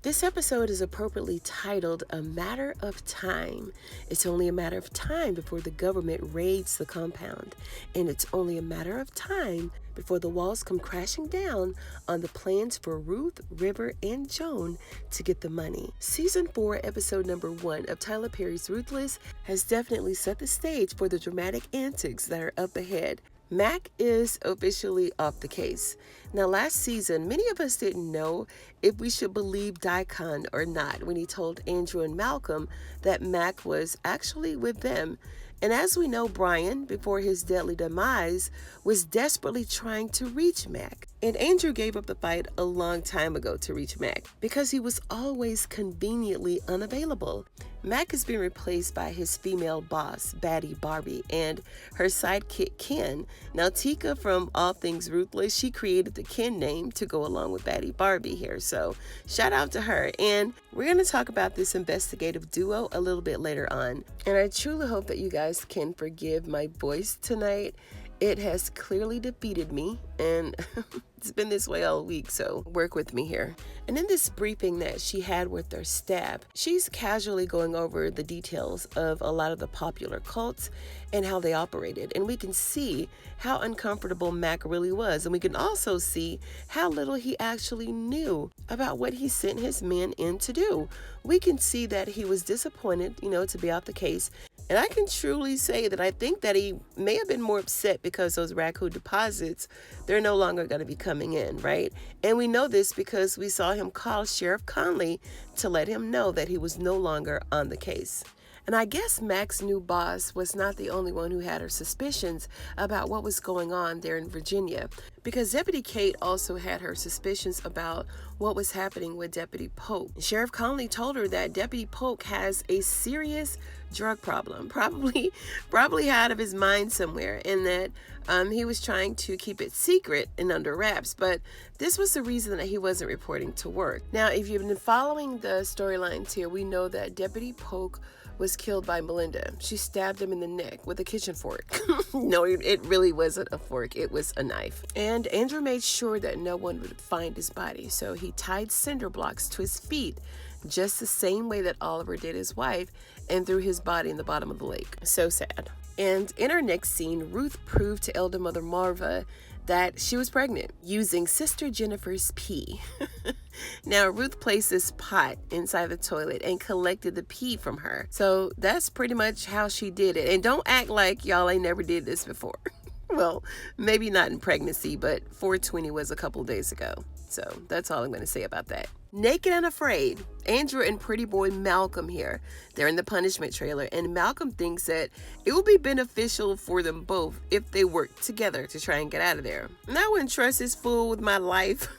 This episode is appropriately titled A Matter of Time. It's only a matter of time before the government raids the compound, and it's only a matter of time before the walls come crashing down on the plans for Ruth, River, and Joan to get the money. Season 4, episode number 1 of Tyler Perry's Ruthless has definitely set the stage for the dramatic antics that are up ahead. Mac is officially off the case. Now, last season, many of us didn't know if we should believe Daikon or not when he told Andrew and Malcolm that Mac was actually with them. And as we know, Brian, before his deadly demise, was desperately trying to reach Mac. And Andrew gave up the fight a long time ago to reach Mac because he was always conveniently unavailable. Mac has been replaced by his female boss, baddie Bobbi, and her sidekick Ken. Now, Tika from All Things Ruthless, she created the Ken name to go along with baddie Bobbi here. So shout out to her. And we're going to talk about this investigative duo a little bit later on. And I truly hope that you guys can forgive my voice tonight. It has clearly defeated me, and it's been this way all week, so work with me here. And in this briefing that she had with their staff, she's casually going over the details of a lot of the popular cults and how they operated. And we can see how uncomfortable Mac really was. And we can also see how little he actually knew about what he sent his men in to do. We can see that he was disappointed, to be off the case. And I can truly say that I think that he may have been more upset because those Raku deposits, they're no longer going to be coming in, right? And we know this because we saw him call Sheriff Conley to let him know that he was no longer on the case. And I guess Mac's new boss was not the only one who had her suspicions about what was going on there in Virginia, because Deputy Kate also had her suspicions about what was happening with Deputy Polk. Sheriff Conley told her that Deputy Polk has a serious drug problem, probably out of his mind somewhere, and that he was trying to keep it secret and under wraps, but this was the reason that he wasn't reporting to work. Now, if you've been following the storylines here, we know that Deputy Polk was killed by Melinda. She stabbed him in the neck with a kitchen fork. No, it really wasn't a fork. It was a knife. And Andrew made sure that no one would find his body, so he tied cinder blocks to his feet, just the same way that Oliver did his wife, and threw his body in the bottom of the lake. So sad. And in our next scene, Ruth proved to Elder Mother Marva that she was pregnant using Sister Jennifer's pee. Now, Ruth placed this pot inside the toilet and collected the pee from her. So that's pretty much how she did it. And don't act like y'all ain't never did this before. Well, maybe not in pregnancy, but 420 was a couple days ago. So that's all I'm going to say about that. Naked and afraid, Andrew and pretty boy Malcolm here. They're in the punishment trailer, and Malcolm thinks that it will be beneficial for them both if they work together to try and get out of there. And I wouldn't trust this fool with my life.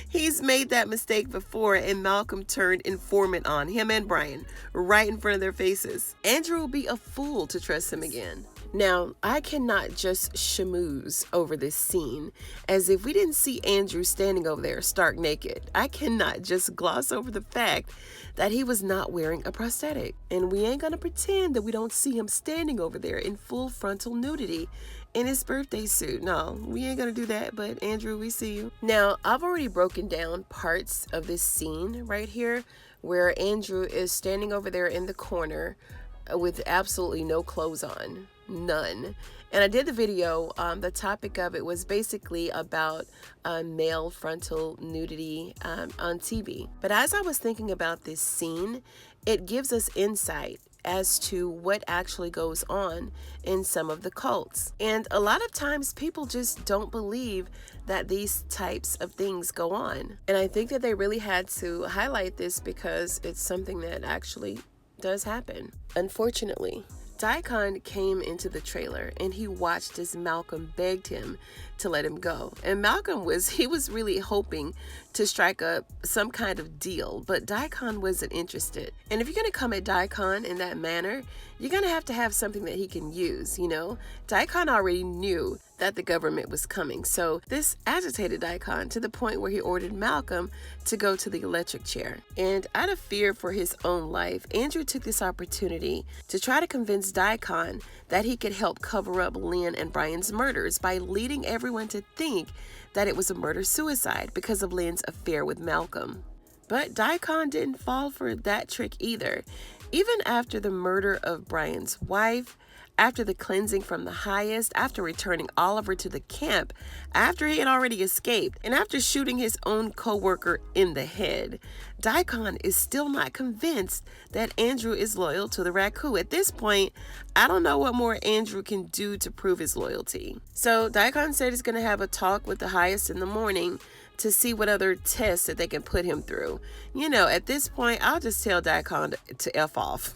He's made that mistake before, and Malcolm turned informant on him and Brian right in front of their faces. Andrew will be a fool to trust him again. Now, I cannot just schmooze over this scene as if we didn't see Andrew standing over there stark naked. I cannot just gloss over the fact that he was not wearing a prosthetic. And we ain't gonna pretend that we don't see him standing over there in full frontal nudity in his birthday suit. No, we ain't gonna do that, but Andrew, we see you. Now, I've already broken down parts of this scene right here where Andrew is standing over there in the corner with absolutely no clothes on. None. And I did the video. The topic of it was basically about male frontal nudity on TV. But as I was thinking about this scene, it gives us insight as to what actually goes on in some of the cults. And a lot of times people just don't believe that these types of things go on. And I think that they really had to highlight this because it's something that actually does happen. Unfortunately, Daikon came into the trailer and he watched as Malcolm begged him to let him go. And Malcolm was really hoping to strike up some kind of deal, but Daikon wasn't interested. And if you're going to come at Daikon in that manner, you're going to have something that he can use, Daikon already knew that the government was coming. So this agitated Daikon to the point where he ordered Malcolm to go to the electric chair. And out of fear for his own life, Andrew took this opportunity to try to convince Daikon that he could help cover up Lynn and Brian's murders by leading everyone to think that it was a murder-suicide because of Lynn's affair with Malcolm. But Daikon didn't fall for that trick either. Even after the murder of Brian's wife, after the cleansing from the highest, after returning Oliver to the camp, after he had already escaped, and after shooting his own co-worker in the head, Daikon is still not convinced that Andrew is loyal to the Raku. At this point, I don't know what more Andrew can do to prove his loyalty. So Daikon said he's going to have a talk with the highest in the morning to see what other tests that they can put him through. You know, at this point, I'll just tell Daikon to F off.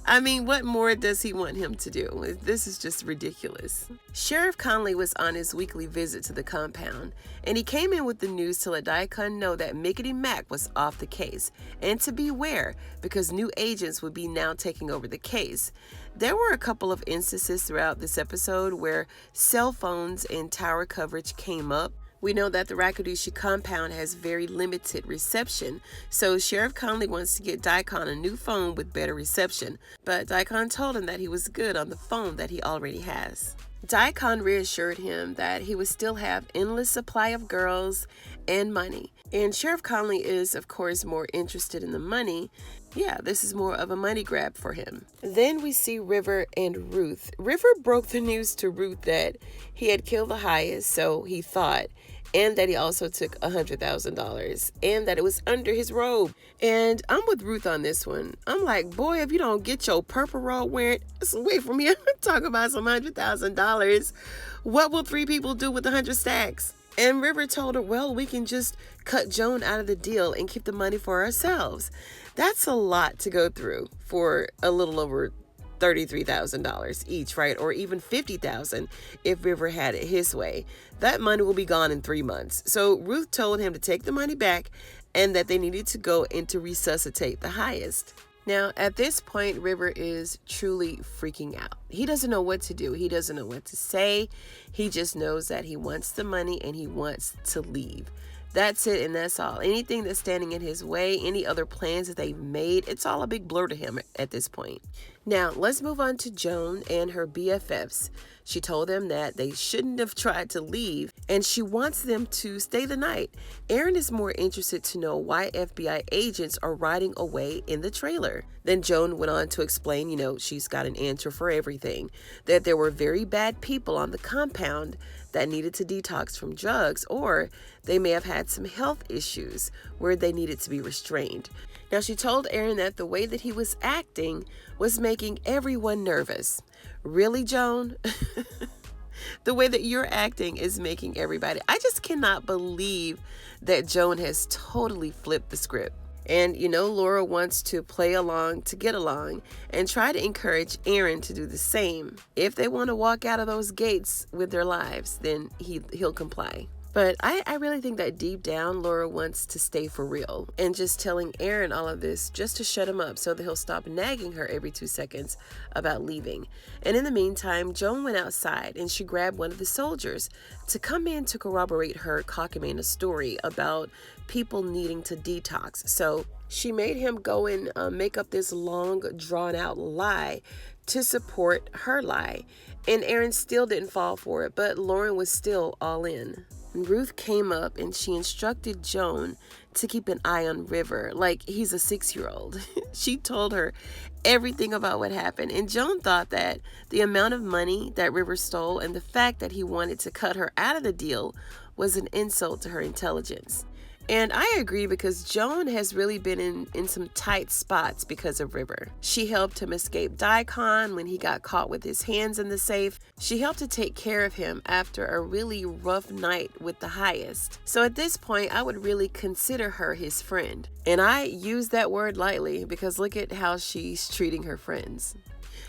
I mean, what more does he want him to do? This is just ridiculous. Sheriff Conley was on his weekly visit to the compound, and he came in with the news to let Daikon know that Mickety Mac was off the case, and to beware, because new agents would be now taking over the case. There were a couple of instances throughout this episode where cell phones and tower coverage came up. We know that the Rakadushi compound has very limited reception, so Sheriff Conley wants to get Daikon a new phone with better reception, but Daikon told him that he was good on the phone that he already has. Daikon reassured him that he would still have endless supply of girls and money, and Sheriff Conley is, of course, more interested in the money. Yeah, this is more of a money grab for him. Then we see River and Ruth. River broke the news to Ruth that he had killed the highest, so he thought, and that he also took $100,000, and that it was under his robe. And I'm with Ruth on this one. I'm like, boy, if you don't get your purple robe wearing, wait for me, I'm talking about some $100,000. What will 3 people do with 100 stacks? And River told her, well, we can just cut Joan out of the deal and keep the money for ourselves. That's a lot to go through for a little over $33,000 each, right? Or even $50,000 if River had it his way. That money will be gone in 3 months. So Ruth told him to take the money back and that they needed to go in to resuscitate the highest. Now, at this point, River is truly freaking out. He doesn't know what to do. He doesn't know what to say. He just knows that he wants the money and he wants to leave. That's it, and that's all. Anything that's standing in his way, any other plans that they've made, it's all a big blur to him at this point. Now, let's move on to Joan and her BFFs. She told them that they shouldn't have tried to leave, and she wants them to stay the night. Aaron is more interested to know why FBI agents are riding away in the trailer. Then Joan went on to explain, she's got an answer for everything, that there were very bad people on the compound that needed to detox from drugs, or they may have had some health issues where they needed to be restrained. Now, she told Aaron that the way that he was acting was making everyone nervous. Really, Joan? The way that you're acting is making everybody. I just cannot believe that Joan has totally flipped the script. And, Laura wants to play along to get along and try to encourage Aaron to do the same. If they want to walk out of those gates with their lives, then he'll comply. But I really think that deep down, Laura wants to stay for real and just telling Aaron all of this just to shut him up so that he'll stop nagging her every 2 seconds about leaving. And in the meantime, Joan went outside and she grabbed one of the soldiers to come in to corroborate her cockamamie story about people needing to detox. So she made him go and make up this long, drawn-out lie to support her lie. And Aaron still didn't fall for it, but Lauren was still all in. Ruth came up and she instructed Joan to keep an eye on River like he's a 6-year-old. She told her everything about what happened, and Joan thought that the amount of money that River stole and the fact that he wanted to cut her out of the deal was an insult to her intelligence. And I agree, because Joan has really been in some tight spots because of River. She helped him escape Daikon when he got caught with his hands in the safe. She helped to take care of him after a really rough night with the highest. So at this point, I would really consider her his friend. And I use that word lightly because look at how she's treating her friends.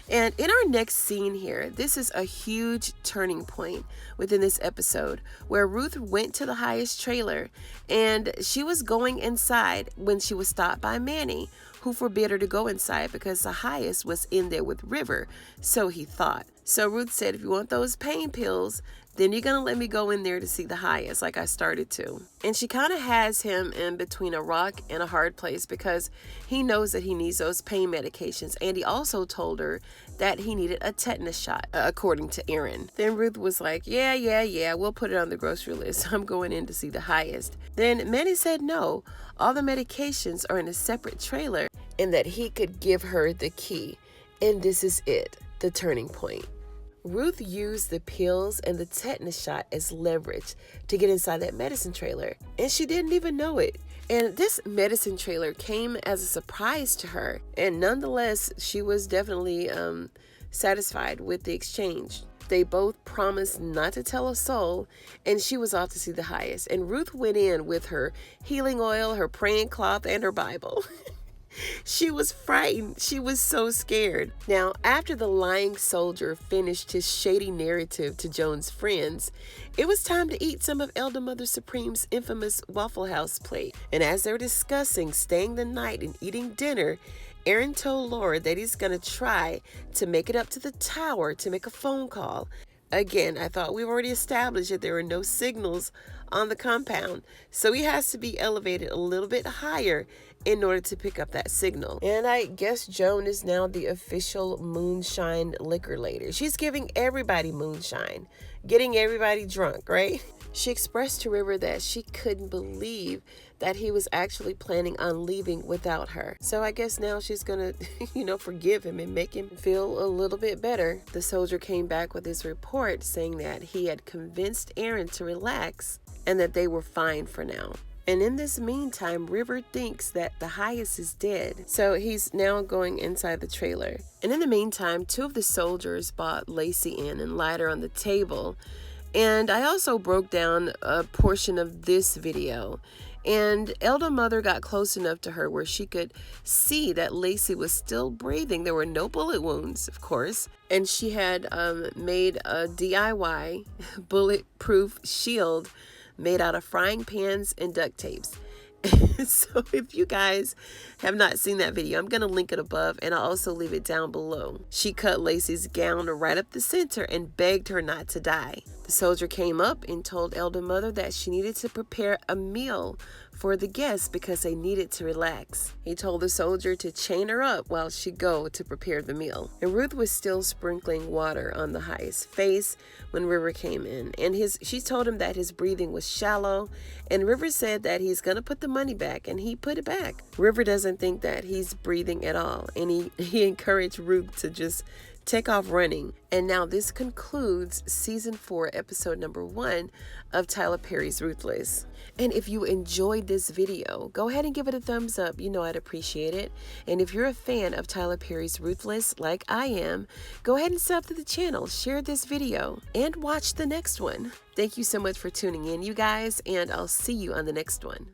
And in our next scene here, this is a huge turning point within this episode where Ruth went to the highest trailer and she was going inside when she was stopped by Manny, who forbid her to go inside because the highest was in there with River, so he thought. So Ruth said, if you want those pain pills, then you're gonna let me go in there to see the highest like I started to. And she kind of has him in between a rock and a hard place because he knows that he needs those pain medications, and he also told her that he needed a tetanus shot, according to Aaron. Then Ruth was like, yeah, we'll put it on the grocery list. I'm going in to see the highest. Then Manny said no, all the medications are in a separate trailer, and that he could give her the key. And this is it, the turning point. Ruth used the pills and the tetanus shot as leverage to get inside that medicine trailer, and she didn't even know it. And this medicine trailer came as a surprise to her, and nonetheless, she was definitely satisfied with the exchange. They both promised not to tell a soul, and she was off to see the highest. And Ruth went in with her healing oil, her praying cloth, and her Bible. She was frightened. She was so scared. Now, after the lying soldier finished his shady narrative to Joan's friends, it was time to eat some of Elder Mother Supreme's infamous Waffle House plate. And as they were discussing staying the night and eating dinner, Aaron told Laura that he's going to try to make it up to the tower to make a phone call. Again, I thought we've already established that there were no signals on the compound, so he has to be elevated a little bit higher in order to pick up that signal. And I guess Joan is now the official moonshine liquor lady. She's giving everybody moonshine, getting everybody drunk, right? She expressed to River that she couldn't believe that he was actually planning on leaving without her. So I guess now she's gonna, forgive him and make him feel a little bit better. The soldier came back with his report saying that he had convinced Aaron to relax and that they were fine for now. And in this meantime, River thinks that the highest is dead. So he's now going inside the trailer. And in the meantime, two of the soldiers brought Lacey in and lied her on the table. And I also broke down a portion of this video. And Elder Mother got close enough to her where she could see that Lacey was still breathing. There were no bullet wounds, of course. And she had made a DIY bulletproof shield made out of frying pans and duct tapes. So if you guys have not seen that video, I'm going to link it above, and I'll also leave it down below. She cut Lacey's gown right up the center and begged her not to die. The soldier came up and told Elder Mother that she needed to prepare a meal for the guests because they needed to relax. He told the soldier to chain her up while she go to prepare the meal. And Ruth was still sprinkling water on the highest face when River came in, and she told him that his breathing was shallow, and River said that he's gonna put the money back, and he put it back. River doesn't think that he's breathing at all, and he encouraged Ruth to just take off running. And now this concludes season 4, episode number 1 of Tyler Perry's Ruthless. And if you enjoyed this video, go ahead and give it a thumbs up. You know I'd appreciate it. And if you're a fan of Tyler Perry's Ruthless like I am, go ahead and sub to the channel, share this video, and watch the next one. Thank you so much for tuning in, you guys, and I'll see you on the next one.